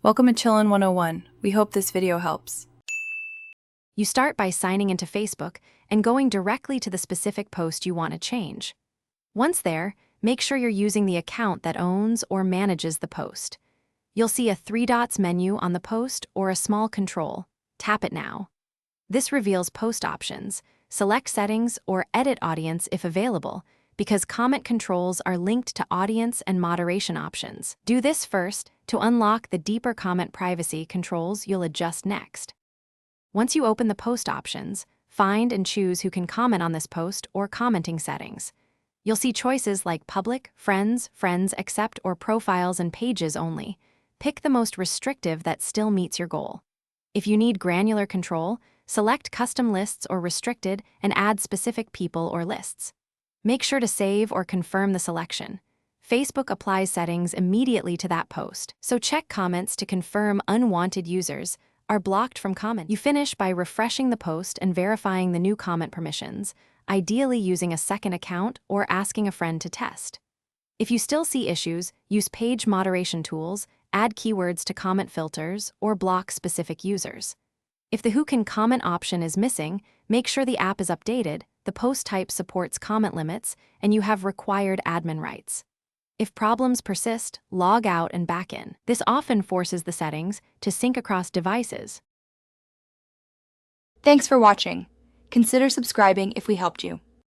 Welcome to Chillin' 101. We hope this video helps. You start by signing into Facebook and going directly to the specific post you want to change. Once there, make sure you're using the account that owns or manages the post. You'll see a 3 dots menu on the post or a small control. Tap it now. This reveals post options, select settings, or edit audience if available, because comment controls are linked to audience and moderation options. Do this first to unlock the deeper comment privacy controls you'll adjust next. Once you open the post options, find and choose who can comment on this post or commenting settings. You'll see choices like public, friends, accept, or profiles and pages only. Pick the most restrictive that still meets your goal. If you need granular control, select custom lists or restricted and add specific people or lists. Make sure to save or confirm the selection. Facebook applies settings immediately to that post, so check comments to confirm unwanted users are blocked from comment. You finish by refreshing the post and verifying the new comment permissions, ideally using a second account or asking a friend to test. If you still see issues, use page moderation tools, add keywords to comment filters, or block specific users. If the Who Can Comment option is missing, make sure the app is updated, the post type supports comment limits, and you have required admin rights. If problems persist, log out and back in. This often forces the settings to sync across devices. Thanks for watching. Consider subscribing if we helped you.